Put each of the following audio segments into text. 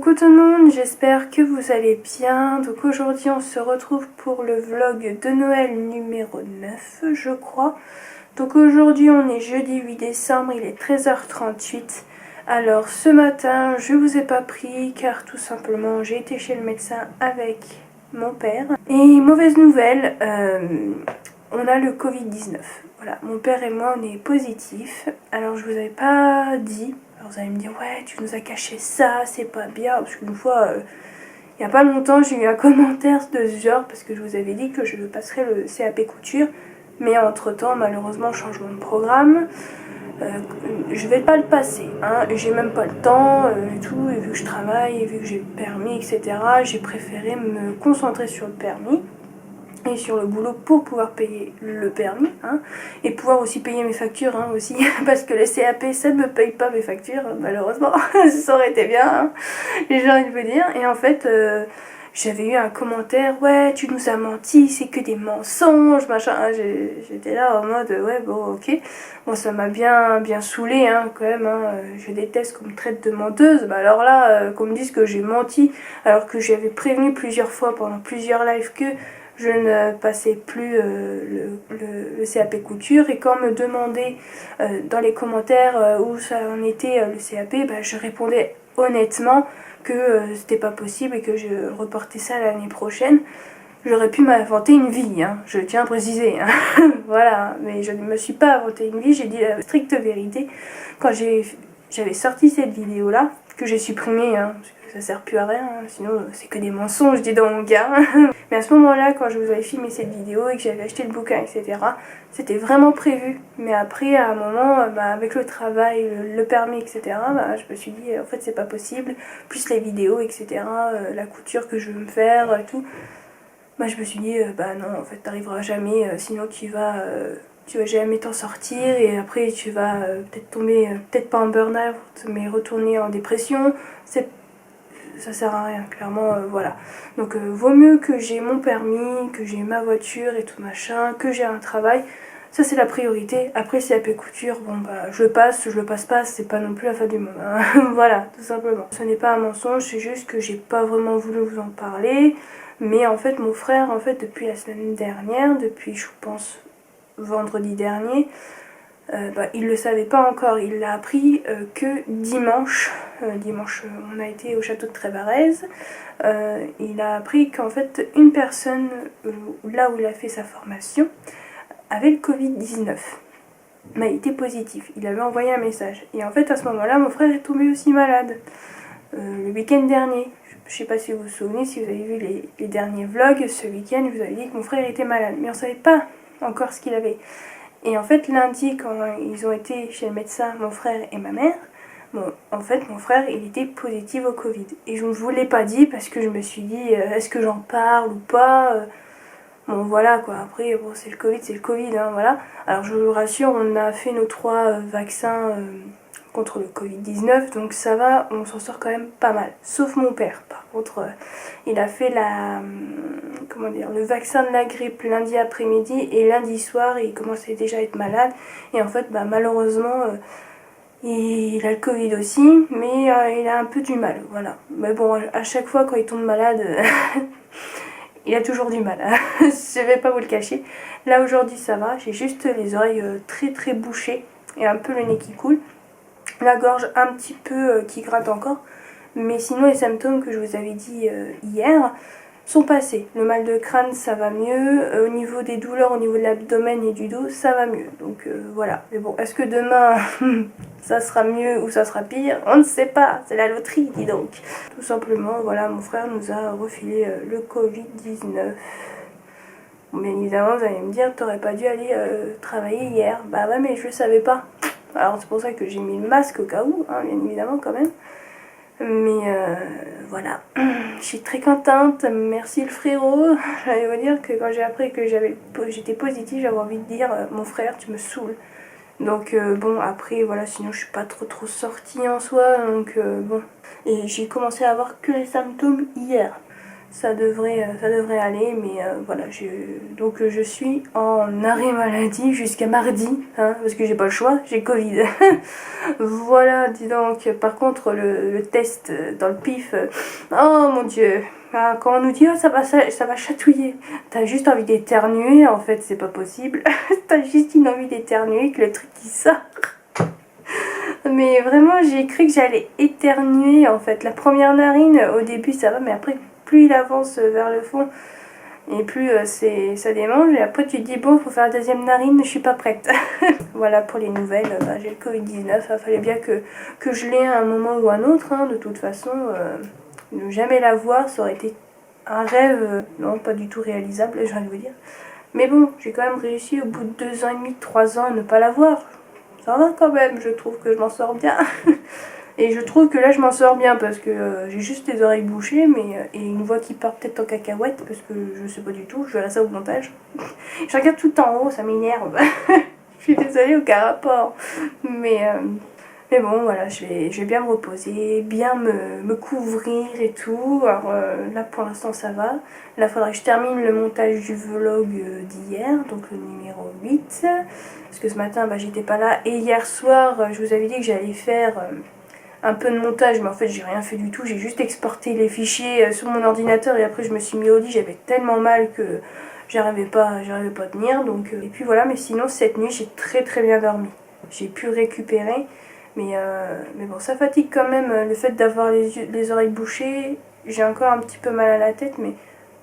Coucou tout le monde, j'espère que vous allez bien. Donc aujourd'hui on se retrouve pour le vlog de Noël numéro 9 je crois. Donc aujourd'hui on est jeudi 8 décembre, il est 13h38. Alors ce matin je vous ai pas pris car tout simplement j'ai été chez le médecin avec mon père. Et mauvaise nouvelle, on a le Covid-19. Voilà, mon père et moi on est positifs. Alors je vous avais pas dit. Alors vous allez me dire, ouais, tu nous as caché ça, c'est pas bien. Parce qu'une fois, il n'y a pas longtemps, j'ai eu un commentaire de ce genre. Parce que je vous avais dit que je passerais le CAP couture. Mais entre temps, malheureusement, changement de programme. Je vais pas le passer. Hein. J'ai même pas le temps et tout. Et vu que je travaille, et vu que j'ai le permis, etc., j'ai préféré me concentrer sur le permis. Et sur le boulot pour pouvoir payer le permis hein, et pouvoir aussi payer mes factures hein, aussi parce que le CAP ça ne me paye pas mes factures malheureusement. Ça aurait été bien hein, j'ai envie de vous dire. Et en fait j'avais eu un commentaire, ouais tu nous as menti, c'est que des mensonges machin hein. J'étais là en mode ouais bon ok, bon ça m'a bien saoulé hein, quand même hein. Je déteste qu'on me traite de menteuse. Bah alors là qu'on me dise que j'ai menti alors que j'avais prévenu plusieurs fois pendant plusieurs lives que je ne passais plus le CAP couture. Et quand on me demandait dans les commentaires où ça en était le CAP, bah, je répondais honnêtement que c'était pas possible et que je reportais ça l'année prochaine. J'aurais pu m'inventer une vie, hein, je tiens à préciser. Hein. Voilà, mais je ne me suis pas inventé une vie, j'ai dit la stricte vérité. Quand j'avais sorti cette vidéo-là, que j'ai supprimée, hein, parce que ça sert plus à rien, hein, sinon c'est que des mensonges, dis donc. Hein. Mais à ce moment-là, quand je vous avais filmé cette vidéo et que j'avais acheté le bouquin, etc., c'était vraiment prévu. Mais après, à un moment, bah, avec le travail, le permis, etc., bah, je me suis dit, en fait, c'est pas possible. Plus les vidéos, etc., la couture que je veux me faire et tout. Bah, je me suis dit, bah non, en fait, t'arriveras jamais, sinon tu vas jamais t'en sortir et après tu vas peut-être tomber, peut-être pas en burn-out, mais retourner en dépression. Ça sert à rien, clairement, voilà. Donc vaut mieux que j'ai mon permis, que j'ai ma voiture et tout machin, que j'ai un travail. Ça c'est la priorité. Après CAP couture, bon bah je le passe pas, c'est pas non plus la fin du monde. Hein. Voilà, tout simplement. Ce n'est pas un mensonge, c'est juste que j'ai pas vraiment voulu vous en parler. Mais en fait mon frère, en fait depuis la semaine dernière, depuis je pense vendredi dernier, bah, il le savait pas encore, il l'a appris que dimanche. Dimanche, on a été au château de Trévarez. Il a appris qu'en fait, une personne, là où il a fait sa formation, avait le Covid-19. Mais il était positif, il avait envoyé un message. Et en fait, à ce moment-là, mon frère est tombé aussi malade. Le week-end dernier. Je sais pas si vous vous souvenez, si vous avez vu les derniers vlogs, ce week-end, je vous avais dit que mon frère était malade. Mais on savait pas encore ce qu'il avait. Et en fait, lundi, quand ils ont été chez le médecin, mon frère et ma mère, bon, en fait, mon frère, il était positif au Covid. Et je ne vous l'ai pas dit parce que je me suis dit, est-ce que j'en parle ou pas Bon, voilà, quoi. Après, bon, c'est le Covid, hein, voilà. Alors, je vous rassure, on a fait nos 3 vaccins contre le Covid-19, donc ça va, on s'en sort quand même pas mal. Sauf mon père, par contre, il a fait le vaccin de la grippe lundi après-midi et lundi soir, il commençait déjà à être malade. Et en fait, bah, malheureusement, il a le Covid aussi, mais il a un peu du mal, voilà. Mais bon, à chaque fois quand il tombe malade, il a toujours du mal. Hein. Je vais pas vous le cacher. Là aujourd'hui ça va, j'ai juste les oreilles très bouchées et un peu le nez qui coule. La gorge un petit peu qui gratte encore, mais sinon les symptômes que je vous avais dit hier sont passés. Le mal de crâne ça va mieux, au niveau des douleurs, au niveau de l'abdomen et du dos ça va mieux, donc voilà. Mais bon, est-ce que demain ça sera mieux ou ça sera pire? On ne sait pas, c'est la loterie dis donc. Tout simplement, voilà, mon frère nous a refilé le Covid-19. Bon, bien évidemment vous allez me dire, t'aurais pas dû aller travailler hier. Bah ouais, mais je le savais pas. Alors c'est pour ça que j'ai mis le masque au cas où, hein, bien évidemment quand même. Mais voilà, je suis très contente, merci le frérot. J'allais vous dire que quand j'ai appris que j'étais positive, j'avais envie de dire mon frère tu me saoules. Donc bon après voilà, sinon je suis pas trop sortie en soi, donc bon. Et j'ai commencé à avoir que les symptômes hier. ça devrait aller, mais voilà, donc je suis en arrêt maladie jusqu'à mardi, hein, parce que j'ai pas le choix, j'ai Covid. Voilà, dis donc, par contre le test dans le pif, oh mon dieu, ah, quand on nous dit oh, ça va chatouiller, t'as juste envie d'éternuer, en fait c'est pas possible, t'as juste une envie d'éternuer que le truc qui sort. Mais vraiment j'ai cru que j'allais éternuer en fait. La première narine au début ça va, mais après plus il avance vers le fond et plus ça démange, et après tu te dis bon faut faire la deuxième narine, je suis pas prête. Voilà pour les nouvelles, j'ai le Covid-19, il fallait bien que je l'ai à un moment ou un autre, hein. De toute façon ne jamais l'avoir ça aurait été un rêve, non pas du tout réalisable j'ai envie de vous dire. Mais bon j'ai quand même réussi au bout de 2 ans et demi, 3 ans à ne pas l'avoir. Ça va quand même, je trouve que je m'en sors bien. Et je trouve que là je m'en sors bien parce que j'ai juste les oreilles bouchées et une voix qui part peut-être en cacahuète parce que je sais pas du tout, je verrai ça au montage. Je regarde tout en haut, ça m'énerve. Je suis désolée, aucun rapport. Mais bon voilà, je vais bien me reposer, bien me couvrir et tout. Alors là pour l'instant ça va. Là il faudrait que je termine le montage du vlog d'hier, donc le numéro 8. Parce que ce matin j'étais pas là. Et hier soir je vous avais dit que j'allais faire un peu de montage, mais en fait j'ai rien fait du tout, j'ai juste exporté les fichiers sur mon ordinateur et après je me suis mis au lit, j'avais tellement mal que j'arrivais pas à tenir, donc et puis voilà. Mais sinon cette nuit j'ai très bien dormi, j'ai pu récupérer, mais bon ça fatigue quand même le fait d'avoir les oreilles bouchées. J'ai encore un petit peu mal à la tête, mais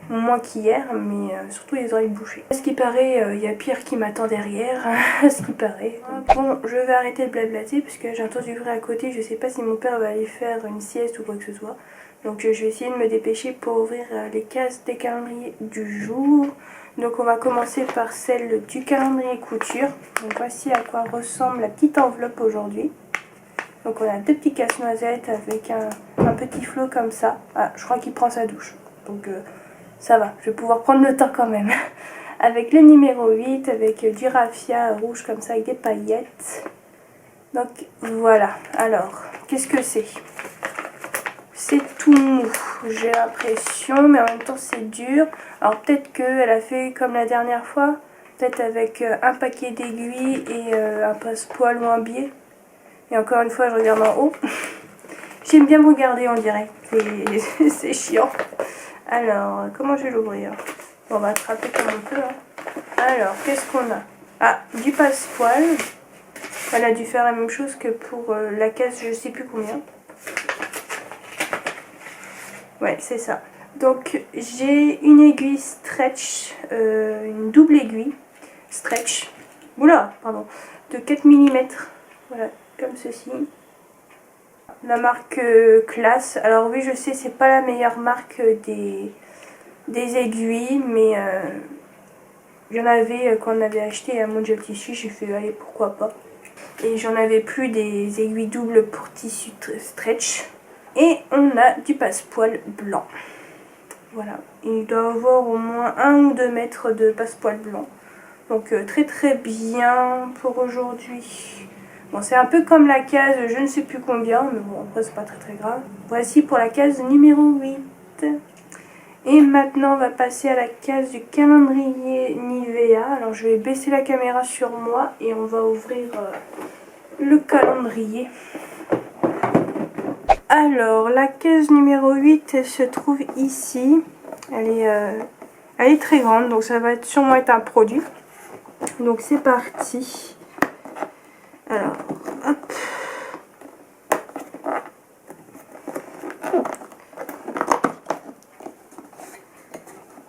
moins qu'hier, mais surtout les oreilles bouchées. À ce qui paraît, il y a pire qui m'attend derrière, à ce qui paraît. Bon, je vais arrêter de blablater parce que j'ai entendu du bruit à côté, je sais pas si mon père va aller faire une sieste ou quoi que ce soit. Donc je vais essayer de me dépêcher pour ouvrir les cases des calendriers du jour. Donc on va commencer par celle du calendrier couture. Donc voici à quoi ressemble la petite enveloppe aujourd'hui. Donc on a 2 petits casse-noisettes avec un petit flot comme ça. Ah, je crois qu'il prend sa douche. Donc ça va, je vais pouvoir prendre le temps quand même. Avec le numéro 8, avec du raffia rouge comme ça, avec des paillettes. Donc voilà, alors, qu'est-ce que c'est? C'est tout mou, j'ai l'impression, mais en même temps c'est dur. Alors peut-être qu'elle a fait comme la dernière fois, peut-être avec un paquet d'aiguilles et un passepoil ou un biais. Et encore une fois, je regarde en haut. J'aime bien me regarder, on dirait. C'est chiant. Alors, comment je vais l'ouvrir? Bon, on va attraper comme on peut. Hein. Alors, qu'est-ce qu'on a? Ah, du passepoil. Elle a dû faire la même chose que pour la caisse, je sais plus combien. Ouais, c'est ça. Donc, j'ai une aiguille stretch, une double aiguille stretch. Oula, pardon. De 4 mm. Voilà, comme ceci. La marque Classe. Alors oui, je sais, c'est pas la meilleure marque des aiguilles, mais j'en avais quand on avait acheté à mon gel tissu, j'ai fait allez pourquoi pas. Et j'en avais plus des aiguilles doubles pour tissu stretch. Et on a du passepoil blanc. Voilà, il doit avoir au moins 1 ou 2 mètres de passepoil blanc. Donc très bien pour aujourd'hui. Bon, c'est un peu comme la case je ne sais plus combien, mais bon, après c'est pas très grave. Voici pour la case numéro 8. Et maintenant on va passer à la case du calendrier Nivea. Alors je vais baisser la caméra sur moi et on va ouvrir le calendrier. Alors la case numéro 8 elle se trouve ici. Elle est très grande, donc ça va sûrement être un produit. Donc c'est parti. Alors, hop.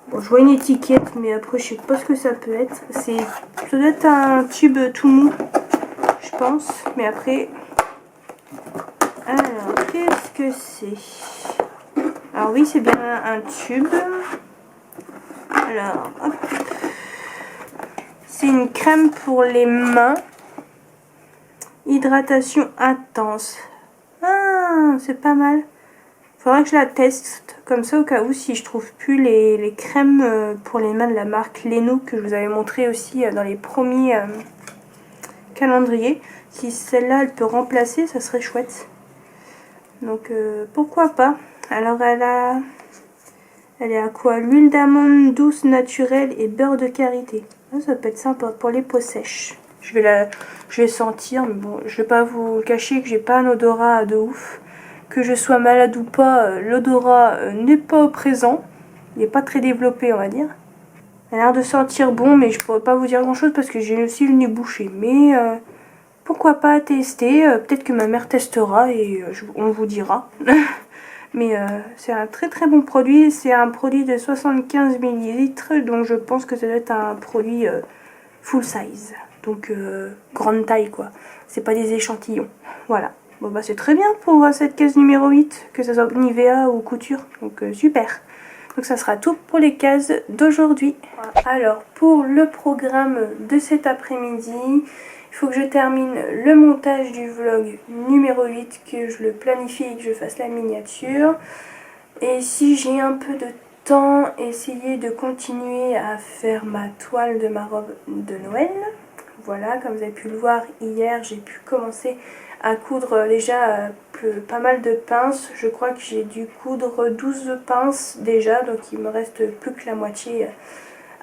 Bon, je vois une étiquette, mais après je sais pas ce que ça peut être. Ça doit être un tube tout mou, je pense. Mais après, alors qu'est-ce que c'est? Alors oui, c'est bien un tube. Alors, hop. C'est une crème pour les mains. Hydratation intense. Ah, c'est pas mal. Faudra que je la teste comme ça au cas où si je trouve plus les crèmes pour les mains de la marque Leno que je vous avais montré aussi dans les premiers calendriers. Si celle-là elle peut remplacer, ça serait chouette. Donc pourquoi pas. Alors elle Elle est à quoi? L'huile d'amande douce naturelle et beurre de karité. Ça peut être sympa pour les peaux sèches. Je vais sentir, mais bon, je vais pas vous le cacher que j'ai pas un odorat de ouf. Que je sois malade ou pas, l'odorat n'est pas présent. Il n'est pas très développé, on va dire. Elle a l'air de sentir bon, mais je pourrais pas vous dire grand chose parce que j'ai aussi le nez bouché. Mais pourquoi pas tester? Peut-être que ma mère testera et on vous dira. Mais c'est un très très bon produit. C'est un produit de 75 ml, donc je pense que ça doit être un produit full size. Donc grande taille quoi. C'est pas des échantillons. Voilà. Bon bah c'est très bien pour cette case numéro 8, que ce soit Nivea ou couture. Donc super. Donc ça sera tout pour les cases d'aujourd'hui. Alors pour le programme de cet après-midi, il faut que je termine le montage du vlog numéro 8, que je le planifie et que je fasse la miniature. Et si j'ai un peu de temps, essayer de continuer à faire ma toile de ma robe de Noël. Voilà, comme vous avez pu le voir hier, j'ai pu commencer à coudre déjà pas mal de pinces. Je crois que j'ai dû coudre 12 pinces déjà, donc il me reste plus que la moitié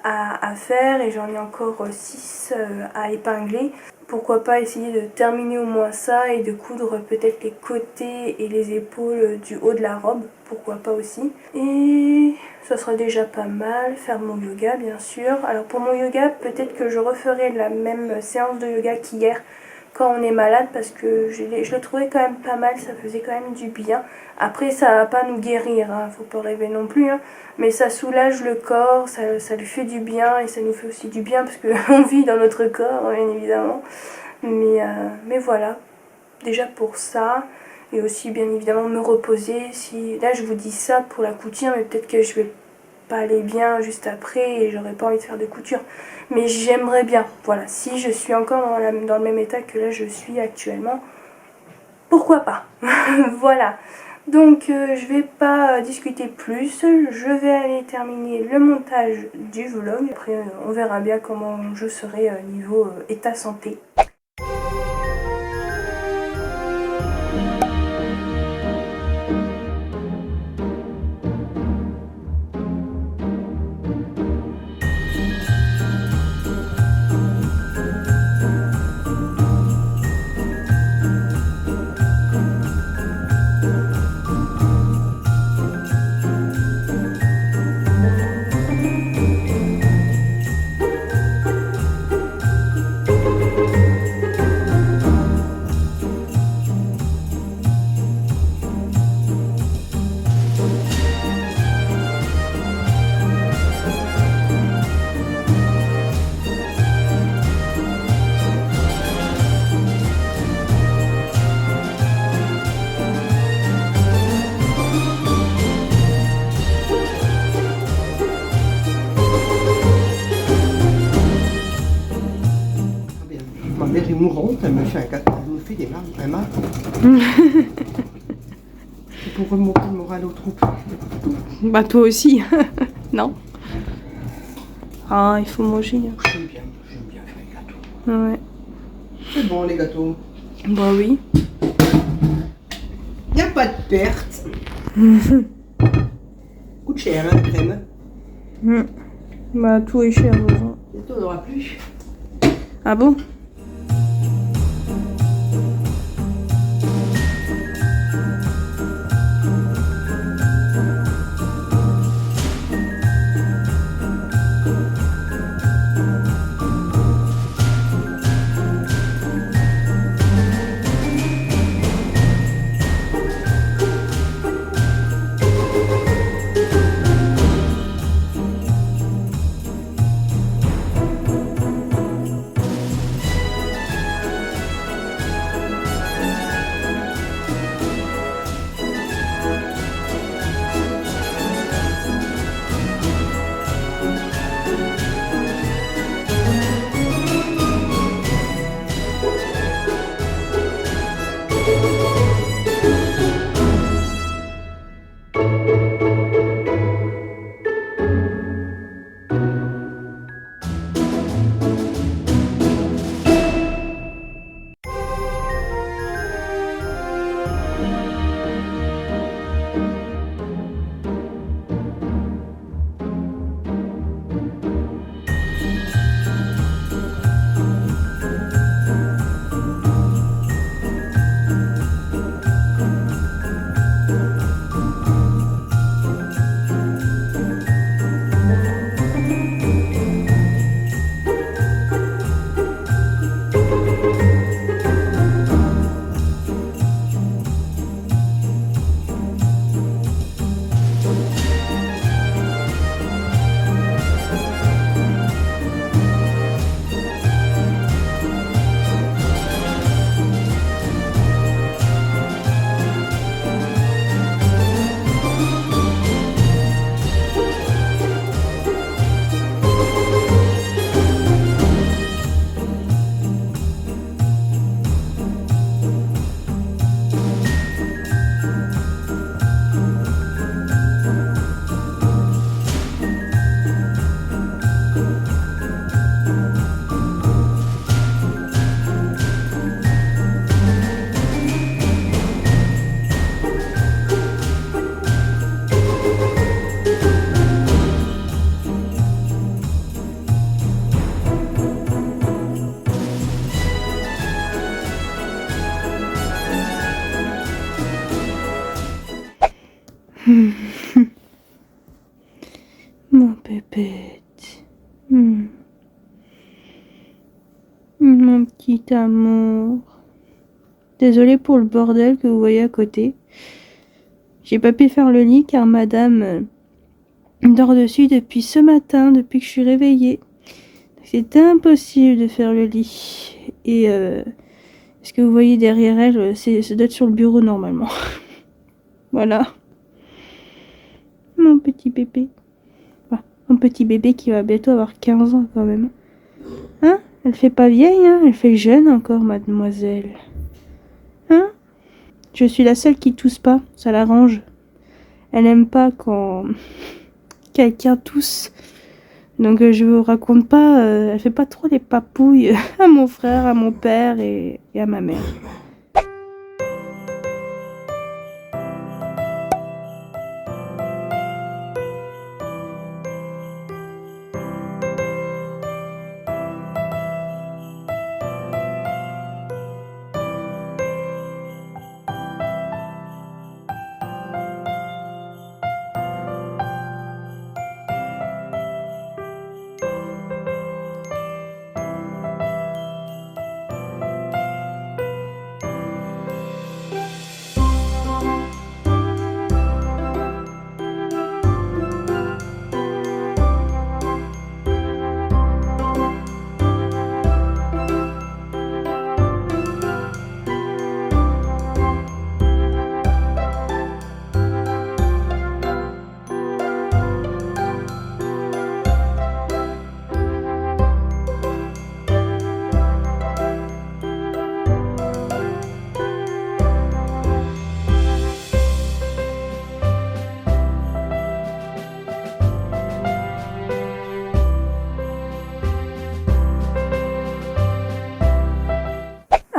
à faire et j'en ai encore 6 à épingler. Pourquoi pas essayer de terminer au moins ça et de coudre peut-être les côtés et les épaules du haut de la robe, pourquoi pas aussi. Et ça sera déjà pas mal, faire mon yoga bien sûr. Alors pour mon yoga, peut-être que je referai la même séance de yoga qu'hier quand on est malade parce que je le trouvais quand même pas mal, ça faisait quand même du bien. Après ça va pas nous guérir, hein, faut pas rêver non plus, hein, mais ça soulage le corps, ça lui fait du bien et ça nous fait aussi du bien parce qu'on vit dans notre corps bien évidemment. Mais voilà, déjà pour ça et aussi bien évidemment me reposer. Si là je vous dis ça pour la couture, mais peut-être que je vais pas aller bien juste après et j'aurais pas envie de faire de couture, mais j'aimerais bien, voilà, si je suis encore dans le même état que là je suis actuellement, pourquoi pas. Voilà, donc je vais pas discuter plus, je vais aller terminer le montage du vlog, après on verra bien comment je serai niveau état santé. Ma mère est mourante, elle me fait elle me fait un mal. C'est pour remonter le moral aux troupes. Bah toi aussi, non? Ah, il faut manger. J'aime bien faire les gâteaux. Ouais. C'est bon les gâteaux. Bah oui. Il n'y a pas de perte. Coûte cher hein, la crème. Bah tout est cher, besoin. Bientôt on n'aura plus. Ah bon? Petit amour. Désolée pour le bordel que vous voyez à côté. J'ai pas pu faire le lit car madame dort dessus depuis ce matin, depuis que je suis réveillée. C'est impossible de faire le lit. Et ce que vous voyez derrière elle, ça doit être sur le bureau normalement. Voilà. Mon petit bébé. Enfin, mon petit bébé qui va bientôt avoir 15 ans quand même. Hein? Elle fait pas vieille, hein? Elle fait jeune encore, mademoiselle. Hein? Je suis la seule qui tousse pas, ça l'arrange. Elle aime pas quand quelqu'un tousse. Donc je vous raconte pas, elle fait pas trop les papouilles à mon frère, à mon père et à ma mère.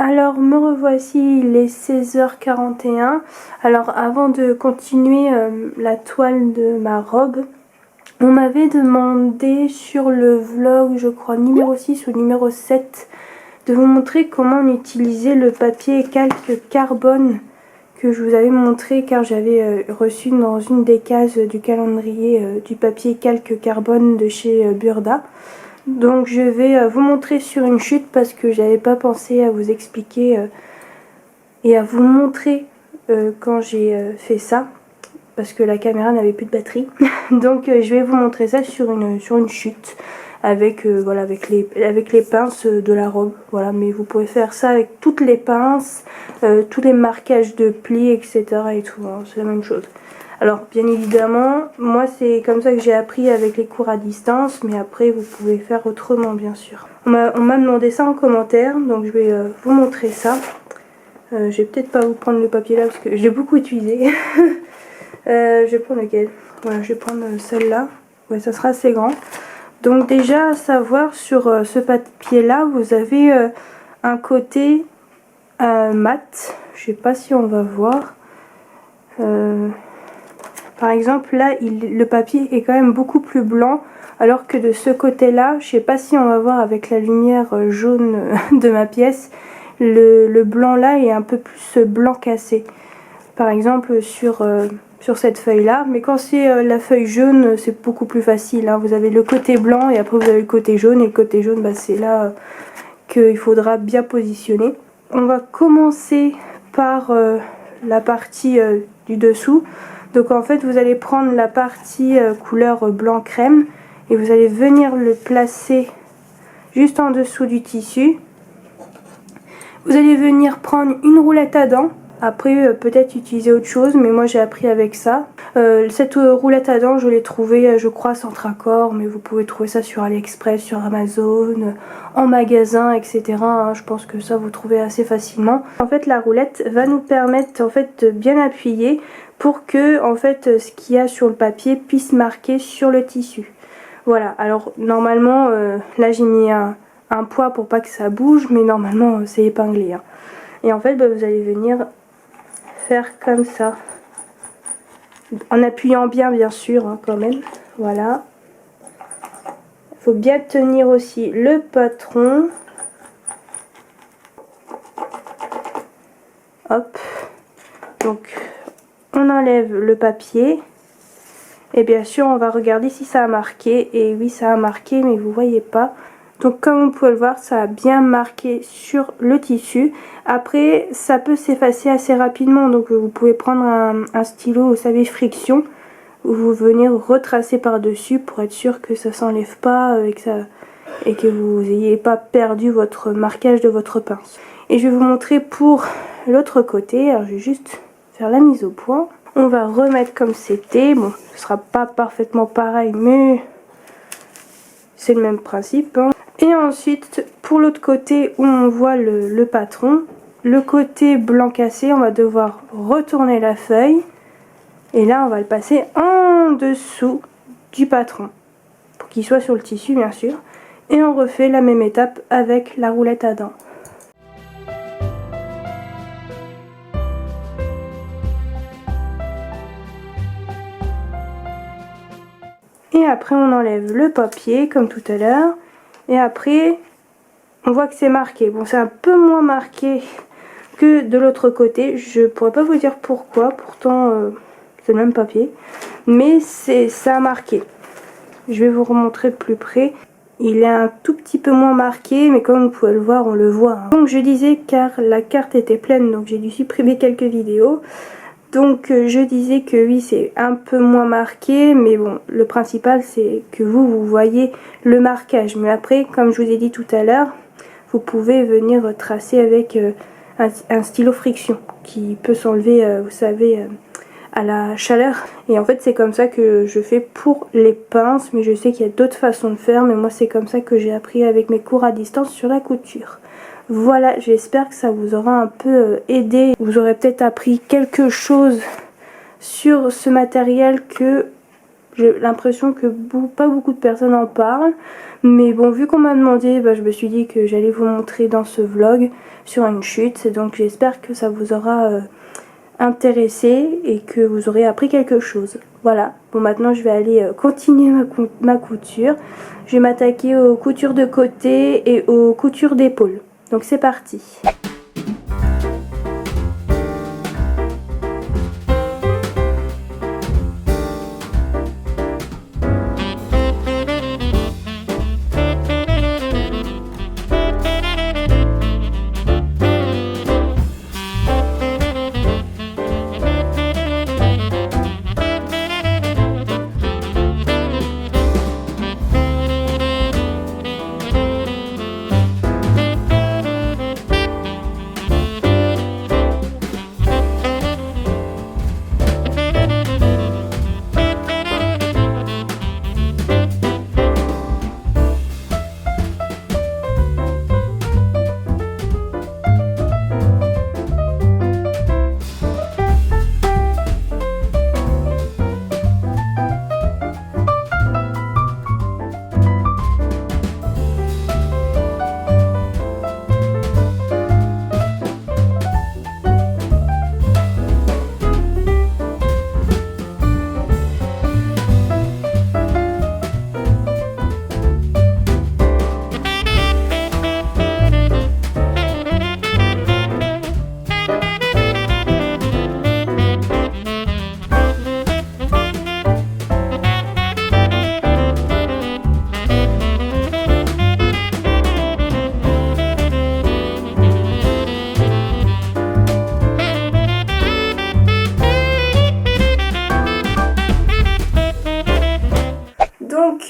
Alors me revoici, il est 16h41. Alors avant de continuer la toile de ma robe, on m'avait demandé sur le vlog, je crois numéro 6 ou numéro 7, de vous montrer comment on utilisait le papier calque carbone que je vous avais montré car j'avais reçu dans une des cases du calendrier du papier calque carbone de chez Burda. Donc je vais vous montrer sur une chute parce que j'avais pas pensé à vous expliquer et à vous montrer quand j'ai fait ça parce que la caméra n'avait plus de batterie. Donc je vais vous montrer ça sur une chute avec voilà avec les pinces de la robe. Voilà, mais vous pouvez faire ça avec toutes les pinces, tous les marquages de plis, etc. et tout, hein, c'est la même chose. Alors bien évidemment, moi c'est comme ça que j'ai appris avec les cours à distance, mais après vous pouvez faire autrement bien sûr. On m'a demandé ça en commentaire, donc je vais vous montrer ça. Je vais peut-être pas vous prendre le papier là parce que je l'ai beaucoup utilisé. Je vais prendre lequel? Voilà, je vais prendre celle-là. Ouais, ça sera assez grand. Donc déjà à savoir sur ce papier là, vous avez un côté mat. Je sais pas si on va voir. Par exemple là le papier est quand même beaucoup plus blanc alors que de ce côté là, je sais pas si on va voir avec la lumière jaune de ma pièce, le blanc là est un peu plus blanc cassé. Par exemple sur cette feuille là, mais quand c'est la feuille jaune c'est beaucoup plus facile, hein. Vous avez le côté blanc et après vous avez le côté jaune, et le côté jaune bah, c'est là qu'il faudra bien positionner. On va commencer par la partie du dessous. Donc en fait vous allez prendre la partie couleur blanc crème et vous allez venir le placer juste en dessous du tissu. Vous allez venir prendre une roulette à dents. Après peut-être utiliser autre chose, mais moi j'ai appris avec ça. Cette roulette à dents je l'ai trouvée je crois Centracor, mais vous pouvez trouver ça sur AliExpress, sur Amazon, en magasin, etc. hein. Je pense que ça vous trouvez assez facilement. En fait la roulette va nous permettre en fait de bien appuyer pour que en fait ce qu'il y a sur le papier puisse marquer sur le tissu. Voilà, alors normalement là j'ai mis un poids pour pas que ça bouge, mais normalement c'est épinglé, hein. Et en fait bah, vous allez venir faire comme ça en appuyant bien sûr hein, quand même. Voilà, il faut bien tenir aussi le patron. Hop, donc on enlève le papier et bien sûr on va regarder si ça a marqué. Et oui, ça a marqué, mais vous voyez pas, Donc comme vous pouvez le voir, ça a bien marqué sur le tissu. Après, ça peut s'effacer assez rapidement, donc vous pouvez prendre un stylo, vous savez, friction, où vous venez retracer par-dessus pour être sûr que ça s'enlève pas et que vous n'ayez pas perdu votre marquage de votre pince. Et je vais vous montrer pour l'autre côté. Alors je vais juste faire la mise au point. On va remettre comme c'était. Bon, ce sera pas parfaitement pareil, mais c'est le même principe, hein. Et ensuite, pour l'autre côté où on voit le patron, le côté blanc cassé, on va devoir retourner la feuille. Et là, on va le passer en dessous du patron, pour qu'il soit sur le tissu, bien sûr. Et on refait la même étape avec la roulette à dents. Et après, on enlève le papier, comme tout à l'heure. Et après, on voit que c'est marqué. Bon, c'est un peu moins marqué que de l'autre côté. Je pourrais pas vous dire pourquoi, pourtant c'est le même papier. Mais ça a marqué. Je vais vous remontrer de plus près. Il est un tout petit peu moins marqué, mais comme vous pouvez le voir, on le voit, hein. Donc je disais, car la carte était pleine, donc j'ai dû supprimer quelques vidéos. Donc je disais que oui, c'est un peu moins marqué, mais bon, le principal c'est que vous voyez le marquage. Mais après, comme je vous ai dit tout à l'heure, vous pouvez venir tracer avec un stylo friction qui peut s'enlever, vous savez, à la chaleur. Et en fait, c'est comme ça que je fais pour les pinces, mais je sais qu'il y a d'autres façons de faire, mais moi c'est comme ça que j'ai appris avec mes cours à distance sur la couture. Voilà, j'espère que ça vous aura un peu aidé. Vous aurez peut-être appris quelque chose sur ce matériel que j'ai l'impression que pas beaucoup de personnes en parlent. Mais bon, vu qu'on m'a demandé, bah, je me suis dit que j'allais vous montrer dans ce vlog sur une chute. Donc j'espère que ça vous aura intéressé et que vous aurez appris quelque chose. Voilà, bon maintenant je vais aller continuer ma couture. Je vais m'attaquer aux coutures de côté et aux coutures d'épaule. Donc c'est parti.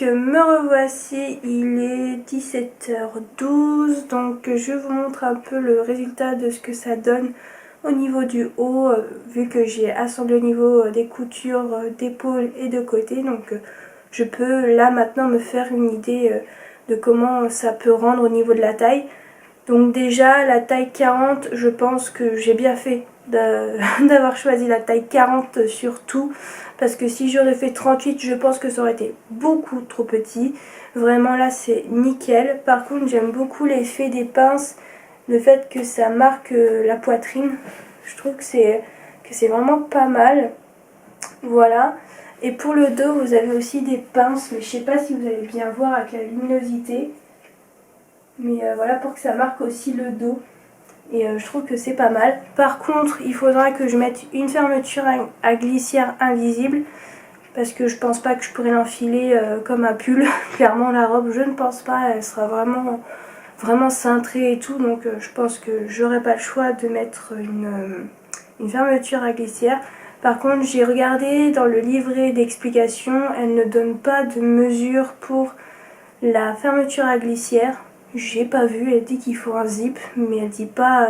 Me revoici, il est 17h12, donc je vous montre un peu le résultat de ce que ça donne au niveau du haut, vu que j'ai assemblé au niveau des coutures d'épaule et de côté. Donc je peux là maintenant me faire une idée de comment ça peut rendre au niveau de la taille. Donc déjà la taille 40, je pense que j'ai bien fait d'avoir choisi la taille 40 surtout, parce que si j'aurais fait 38, je pense que ça aurait été beaucoup trop petit. Vraiment là c'est nickel. Par contre j'aime beaucoup l'effet des pinces, le fait que ça marque la poitrine. Je trouve que c'est vraiment pas mal. Voilà. Et pour le dos, vous avez aussi des pinces, mais je sais pas si vous allez bien voir avec la luminosité. Mais voilà, pour que ça marque aussi le dos. Et je trouve que c'est pas mal. Par contre, il faudra que je mette une fermeture à glissière invisible. parce que je pense pas que je pourrais l'enfiler comme un pull. Clairement la robe je ne pense pas, elle sera vraiment cintrée et tout, donc je pense que j'aurai pas le choix de mettre une fermeture à glissière. Par contre j'ai regardé dans le livret d'explication, elle ne donne pas de mesure pour la fermeture à glissière. J'ai pas vu, elle dit qu'il faut un zip, mais elle dit pas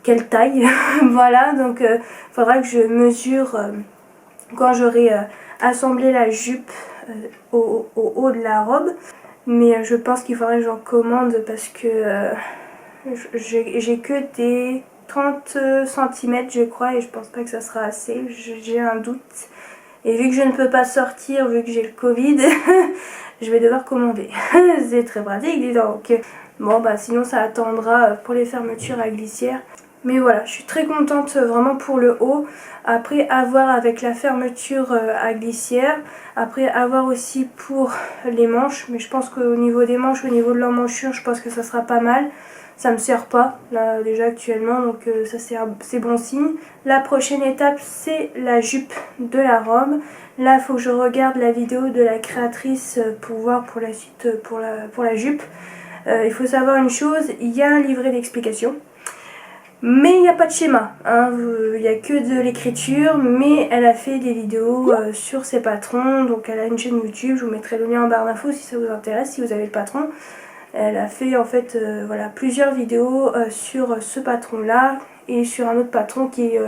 quelle taille. Voilà, donc faudra que je mesure quand j'aurai assemblé la jupe au haut de la robe. Mais je pense qu'il faudrait que j'en commande parce que j'ai que des 30 cm je crois, et je pense pas que ça sera assez, j'ai un doute. Et vu que je ne peux pas sortir, vu que j'ai le Covid, je vais devoir commander. C'est très pratique, dis donc. Bon bah sinon ça attendra pour les fermetures à glissière. Mais voilà, je suis très contente vraiment pour le haut. Après avoir avec la fermeture à glissière. Après avoir aussi pour les manches. Mais je pense qu'au niveau des manches, au niveau de l'emmanchure, je pense que ça sera pas mal. Ça me sert pas là déjà actuellement, donc ça c'est bon signe. La prochaine étape c'est la jupe de la robe. Là il faut que je regarde la vidéo de la créatrice pour voir pour la suite pour la jupe. Il faut savoir une chose, il y a un livret d'explication. Mais il n'y a pas de schéma, hein. Il n'y a que de l'écriture, mais elle a fait des vidéos sur ses patrons, donc elle a une chaîne YouTube, je vous mettrai le lien en barre d'infos si ça vous intéresse, si vous avez le patron. Elle a fait en fait voilà, plusieurs vidéos sur ce patron là et sur un autre patron qui est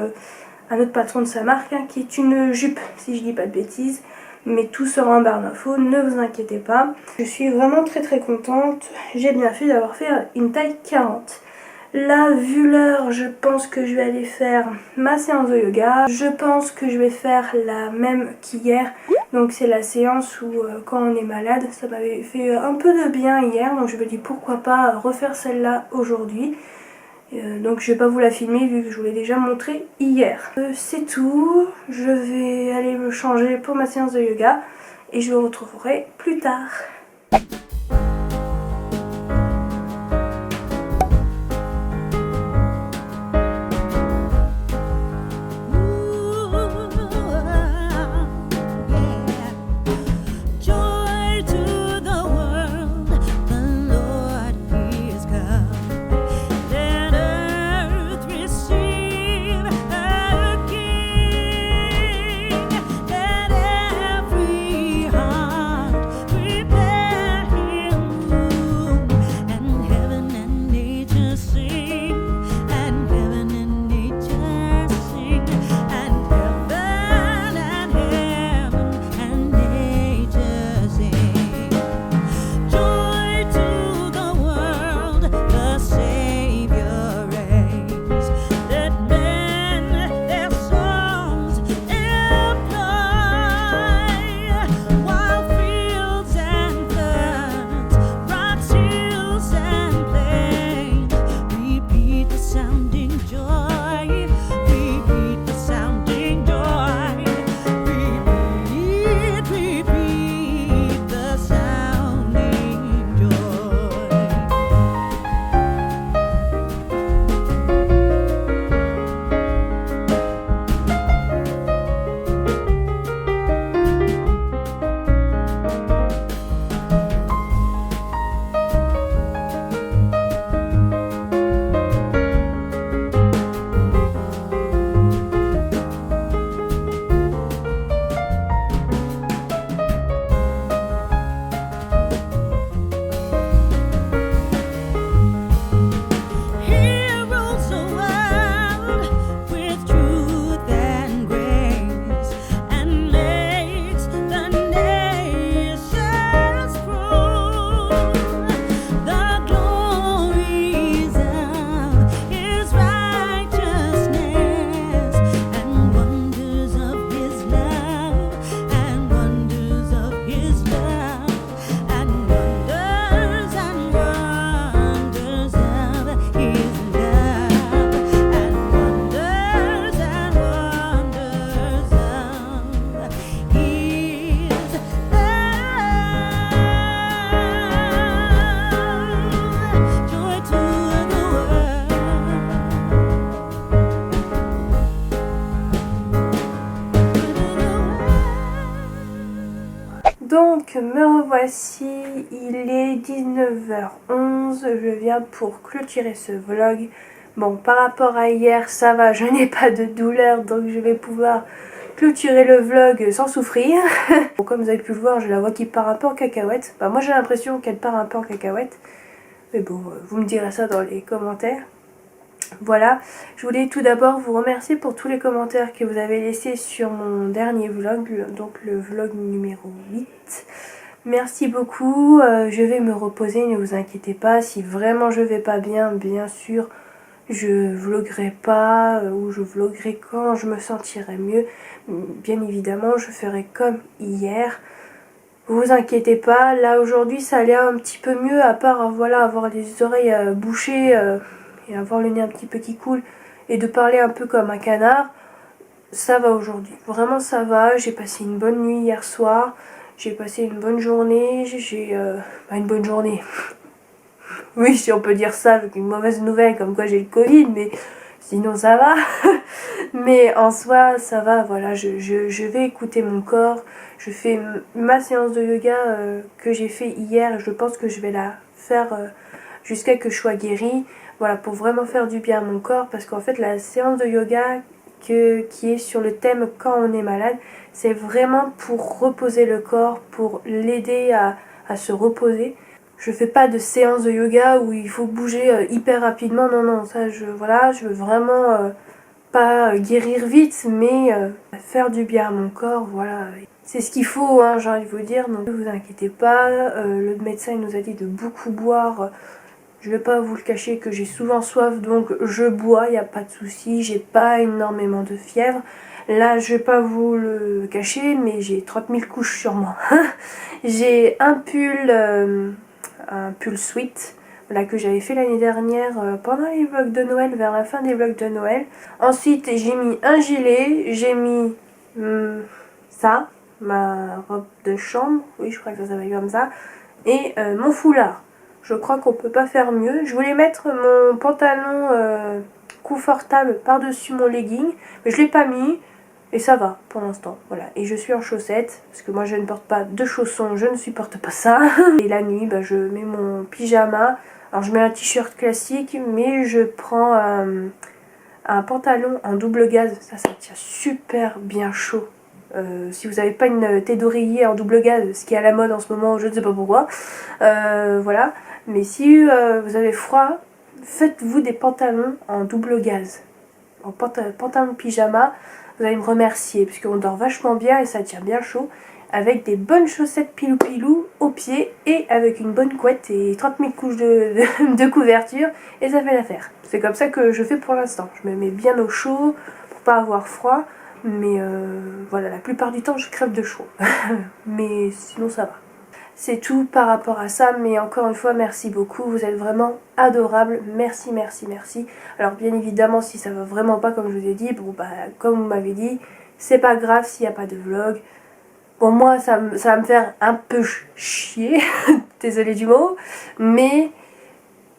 un autre patron de sa marque, hein, qui est une jupe si je dis pas de bêtises. Mais tout sera en barre d'infos, ne vous inquiétez pas. Je suis vraiment très contente, j'ai bien fait d'avoir fait une taille 40. Là, vu l'heure, je pense que je vais aller faire ma séance de yoga. Je pense que je vais faire la même qu'hier. Donc c'est la séance où quand on est malade, ça m'avait fait un peu de bien hier. Donc je me dis pourquoi pas refaire celle-là aujourd'hui. Donc je vais pas vous la filmer vu que je vous l'ai déjà montré hier. C'est tout. Je vais aller me changer pour ma séance de yoga. Et je vous retrouverai plus tard. fois-ci, il est 19h11, je viens pour clôturer ce vlog. Bon, par rapport à hier, ça va, je n'ai pas de douleur, donc je vais pouvoir clôturer le vlog sans souffrir. Bon, comme vous avez pu le voir, j'ai la voix qui part un peu en cacahuète. Bah, moi j'ai l'impression qu'elle part un peu en cacahuète. Mais bon, vous me direz ça dans les commentaires. Voilà, je voulais tout d'abord vous remercier pour tous les commentaires que vous avez laissés sur mon dernier vlog, donc le vlog numéro 8. Merci beaucoup, je vais me reposer, ne vous inquiétez pas. Si vraiment je vais pas bien, bien sûr, je vloguerai pas ou je vloguerai quand je me sentirai mieux. Bien évidemment, je ferai comme hier. Vous inquiétez pas, là aujourd'hui ça allait un petit peu mieux, à part voilà, avoir les oreilles bouchées et avoir le nez un petit peu qui coule et de parler un peu comme un canard. Ça va aujourd'hui, vraiment ça va. J'ai passé une bonne nuit hier soir, j'ai passé une bonne journée, une bonne journée. Oui, si on peut dire ça avec une mauvaise nouvelle comme quoi j'ai le Covid, mais sinon ça va. Mais en soi ça va, voilà, je vais écouter mon corps. Je fais ma séance de yoga que j'ai fait hier, je pense que je vais la faire jusqu'à que je sois guérie. Voilà, pour vraiment faire du bien à mon corps, parce qu'en fait la séance de yoga qui est sur le thème quand on est malade, c'est vraiment pour reposer le corps, pour l'aider à se reposer. Je fais pas de séance de yoga où il faut bouger hyper rapidement, non, ça je veux vraiment pas guérir vite, mais faire du bien à mon corps, voilà. C'est ce qu'il faut, hein, j'ai envie de vous dire, donc ne vous inquiétez pas. Le médecin il nous a dit de beaucoup boire. Je vais pas vous le cacher que j'ai souvent soif, donc je bois, il n'y a pas de souci. J'ai pas énormément de fièvre. Là, je vais pas vous le cacher, mais j'ai 30 000 couches sur moi. J'ai un pull sweat, voilà, que j'avais fait l'année dernière pendant les vlogs de Noël, vers la fin des vlogs de Noël. Ensuite, j'ai mis un gilet, j'ai mis ça, ma robe de chambre, oui, je crois que ça s'appelle comme ça, et mon foulard. Je crois qu'on peut pas faire mieux. Je voulais mettre mon pantalon confortable par-dessus mon legging, mais je l'ai pas mis. Et ça va pour l'instant, voilà. Et je suis en chaussettes, parce que moi je ne porte pas de chaussons, je ne supporte pas ça. Et la nuit, bah, je mets mon pyjama. Alors je mets un t-shirt classique, mais je prends un pantalon en double gaz. Ça tient super bien chaud. Si vous n'avez pas une tête d'oreiller en double gaz, ce qui est à la mode en ce moment, je ne sais pas pourquoi. Voilà. Mais si vous avez froid, faites-vous des pantalons en double gaz. En pantalon pyjama, vous allez me remercier, puisqu'on dort vachement bien et ça tient bien chaud. Avec des bonnes chaussettes pilou-pilou aux pieds et avec une bonne couette et 30 000 couches de couverture. Et ça fait l'affaire. C'est comme ça que je fais pour l'instant. Je me mets bien au chaud pour pas avoir froid. Mais voilà, la plupart du temps je crève de chaud. Mais sinon ça va. C'est tout par rapport à ça, mais encore une fois merci beaucoup, vous êtes vraiment adorables, merci, merci, merci. Alors bien évidemment si ça va vraiment pas comme je vous ai dit, bon bah comme vous m'avez dit, c'est pas grave s'il n'y a pas de vlog. Bon moi ça va me faire un peu chier, désolé du mot, mais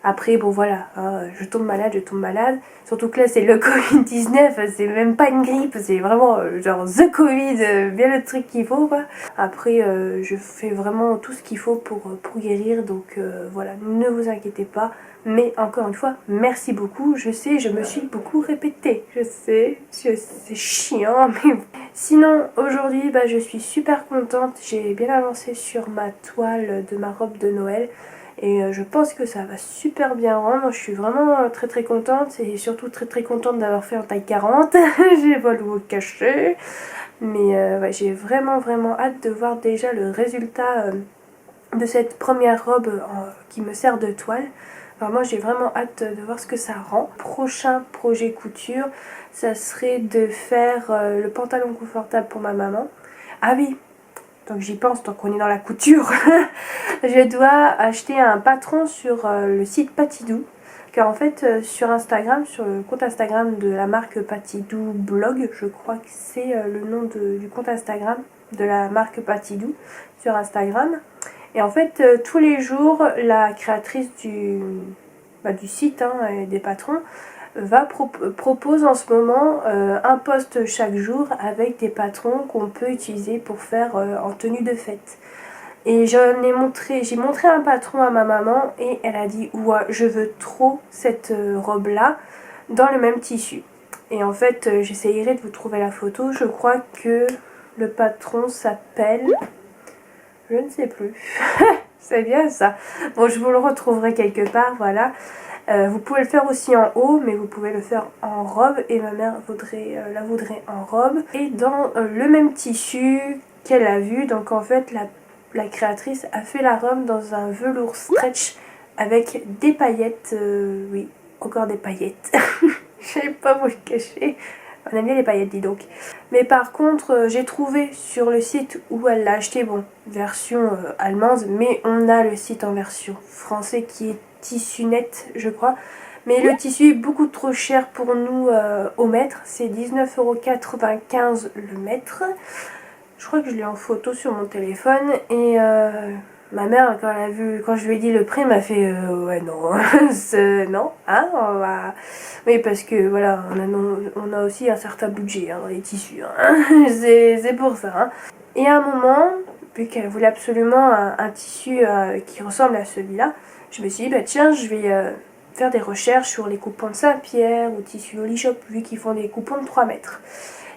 après bon voilà, hein, je tombe malade, surtout que là c'est le Covid-19, c'est même pas une grippe, c'est vraiment genre the Covid, bien le truc qu'il faut quoi. Après je fais vraiment tout ce qu'il faut pour guérir, donc voilà, ne vous inquiétez pas, mais encore une fois, merci beaucoup, je sais, je me suis beaucoup répétée, je sais, c'est chiant, mais bon. Sinon aujourd'hui bah, je suis super contente, j'ai bien avancé sur ma toile de ma robe de Noël. Et je pense que ça va super bien rendre. Je suis vraiment très très contente. Et surtout très très contente d'avoir fait en taille 40. J'ai pas le vous le cacher. Mais ouais, j'ai vraiment vraiment hâte de voir déjà le résultat de cette première robe qui me sert de toile. Alors moi j'ai vraiment hâte de voir ce que ça rend. Prochain projet couture, ça serait de faire le pantalon confortable pour ma maman. Ah oui, donc j'y pense tant qu'on est dans la couture. Je dois acheter un patron sur le site Patidou. Car en fait sur Instagram, sur le compte Instagram de la marque Patidou Blog, je crois que c'est le nom du compte Instagram de la marque Patidou sur Instagram. Et en fait tous les jours la créatrice du site et des patrons propose en ce moment un post chaque jour avec des patrons qu'on peut utiliser pour faire en tenue de fête. Et j'ai montré un patron à ma maman et elle a dit ouais, je veux trop cette robe là dans le même tissu. Et en fait j'essayerai de vous trouver la photo. Je crois que le patron s'appelle, je ne sais plus. C'est bien ça. Bon, je vous le retrouverai quelque part, voilà. Vous pouvez le faire aussi en haut, mais vous pouvez le faire en robe. Et ma mère la voudrait en robe. Et dans le même tissu qu'elle a vu. Donc en fait, la créatrice a fait la robe dans un velours stretch avec des paillettes. Oui, encore des paillettes. Je ne vais pas vous le cacher. On aime bien les paillettes, dis donc. Mais par contre, j'ai trouvé sur le site où elle l'a acheté, bon, version allemande, mais on a le site en version français qui est Tissu Net, je crois. Mais le tissu est beaucoup trop cher pour nous au mètre. C'est 19,95 € le mètre. Je crois que je l'ai en photo sur mon téléphone. Et ma mère, quand je lui ai dit le prix, m'a fait ouais, non, non, hein, on va... Oui, parce que voilà, on a aussi un certain budget dans les tissus, hein. C'est pour ça. Hein. Et à un moment, vu qu'elle voulait absolument un tissu qui ressemble à celui-là, je me suis dit, bah tiens, je vais faire des recherches sur les coupons de Saint-Pierre ou tissu Lolishop, vu qu'ils font des coupons de 3 mètres.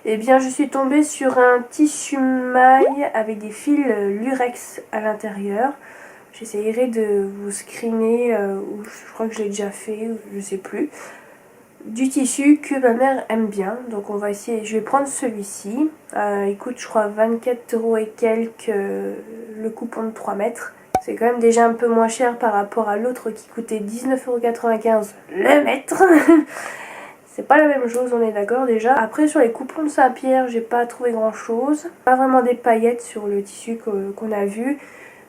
Eh bien, je suis tombée sur un tissu maille avec des fils lurex à l'intérieur. J'essayerai de vous screener, ou je crois que je l'ai déjà fait, je sais plus. Du tissu que ma mère aime bien, donc on va essayer. Je vais prendre celui-ci. Il coûte, je crois, 24 € et quelques le coupon de 3 mètres. C'est quand même déjà un peu moins cher par rapport à l'autre qui coûtait 19,95 € le mètre. C'est pas la même chose, on est d'accord déjà. Après, sur les coupons de Saint-Pierre, j'ai pas trouvé grand chose. Pas vraiment des paillettes sur le tissu qu'on a vu.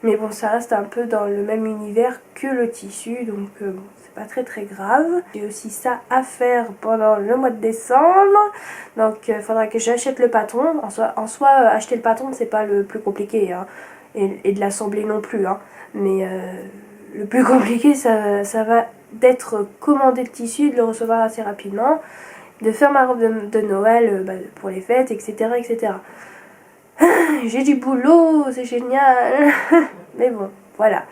Mais bon, ça reste un peu dans le même univers que le tissu, donc bon, c'est pas très grave. J'ai aussi ça à faire pendant le mois de décembre. Donc il faudra que j'achète le patron. En soi, acheter le patron, c'est pas le plus compliqué, hein. Et de l'assembler non plus. Hein. Mais le plus compliqué, ça va d'être commandé le tissu, de le recevoir assez rapidement, de faire ma robe de Noël pour les fêtes, etc. etc. J'ai du boulot, c'est génial. Mais bon, voilà.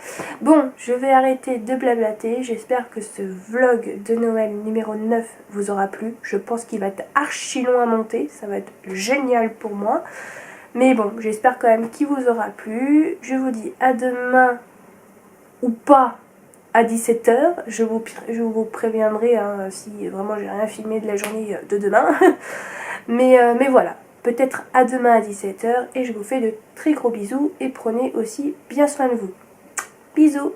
Bon, je vais arrêter de blablater. J'espère que ce vlog de Noël numéro 9 vous aura plu. Je pense qu'il va être archi long à monter. Ça va être génial pour moi. Mais bon, j'espère quand même qu'il vous aura plu. Je vous dis à demain ou pas à 17 h. Je vous préviendrai hein, si vraiment j'ai rien filmé de la journée de demain. Mais voilà. Peut-être à demain à 17 h et je vous fais de très gros bisous et prenez aussi bien soin de vous. Bisous!